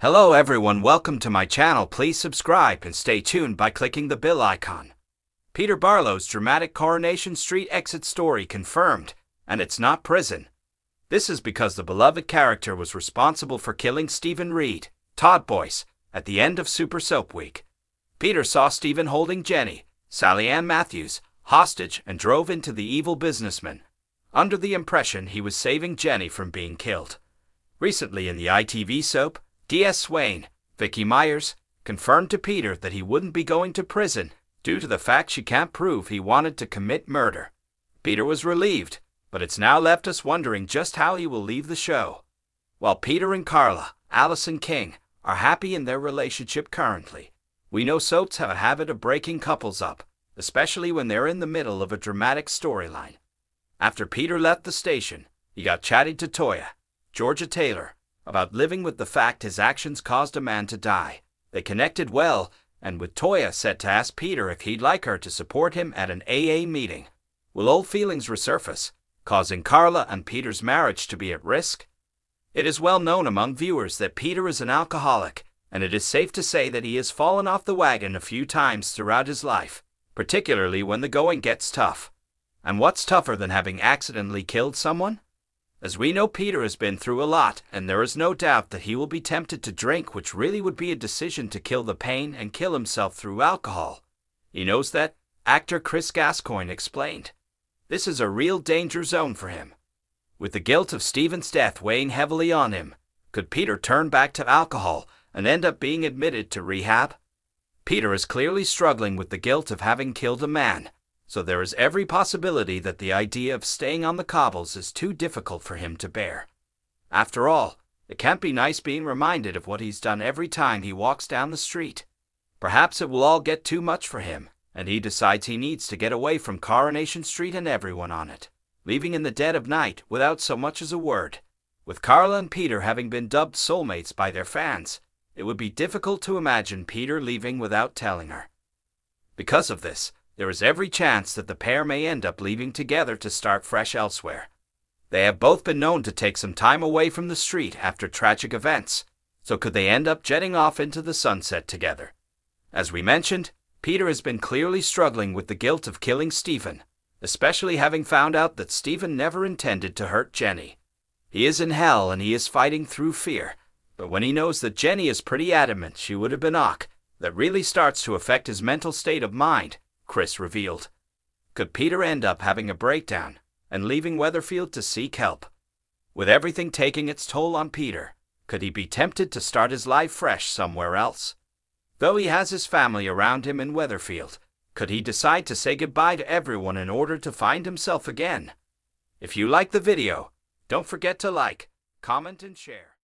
Hello everyone, welcome to my channel. Please subscribe and stay tuned by clicking the bell icon. Peter Barlow's dramatic Coronation Street exit story confirmed, and it's not prison. This is because the beloved character was responsible for killing Stephen Reed, Todd Boyce, at the end of Super Soap Week. Peter saw Stephen holding Jenny, Sally Ann Matthews, hostage and drove into the evil businessman, under the impression he was saving Jenny from being killed. Recently in the ITV soap, D.S. Swain, Vicky Myers, confirmed to Peter that he wouldn't be going to prison due to the fact she can't prove he wanted to commit murder. Peter was relieved, but it's now left us wondering just how he will leave the show. While Peter and Carla, Allison King, are happy in their relationship currently, we know soaps have a habit of breaking couples up, especially when they're in the middle of a dramatic storyline. After Peter left the station, he got chatting to Toya, Georgia Taylor, about living with the fact his actions caused a man to die. They connected well, and with Toya set to ask Peter if he'd like her to support him at an AA meeting. Will old feelings resurface, causing Carla and Peter's marriage to be at risk? It is well known among viewers that Peter is an alcoholic, and it is safe to say that he has fallen off the wagon a few times throughout his life, particularly when the going gets tough. And what's tougher than having accidentally killed someone? As we know, Peter has been through a lot, and there is no doubt that he will be tempted to drink, which really would be a decision to kill the pain and kill himself through alcohol. He knows that, actor Chris Gascoigne explained. This is a real danger zone for him. With the guilt of Stephen's death weighing heavily on him, could Peter turn back to alcohol and end up being admitted to rehab? Peter is clearly struggling with the guilt of having killed a man, so there is every possibility that the idea of staying on the cobbles is too difficult for him to bear. After all, it can't be nice being reminded of what he's done every time he walks down the street. Perhaps it will all get too much for him, and he decides he needs to get away from Coronation Street and everyone on it, leaving in the dead of night without so much as a word. With Carla and Peter having been dubbed soulmates by their fans, it would be difficult to imagine Peter leaving without telling her. Because of this, there is every chance that the pair may end up leaving together to start fresh elsewhere. They have both been known to take some time away from the street after tragic events, so could they end up jetting off into the sunset together? As we mentioned, Peter has been clearly struggling with the guilt of killing Stephen, especially having found out that Stephen never intended to hurt Jenny. He is in hell and he is fighting through fear, but when he knows that Jenny is pretty adamant she would have been that really starts to affect his mental state of mind, Chris revealed. Could Peter end up having a breakdown and leaving Weatherfield to seek help? With everything taking its toll on Peter, could he be tempted to start his life fresh somewhere else? Though he has his family around him in Weatherfield, could he decide to say goodbye to everyone in order to find himself again? If you like the video, don't forget to like, comment and share.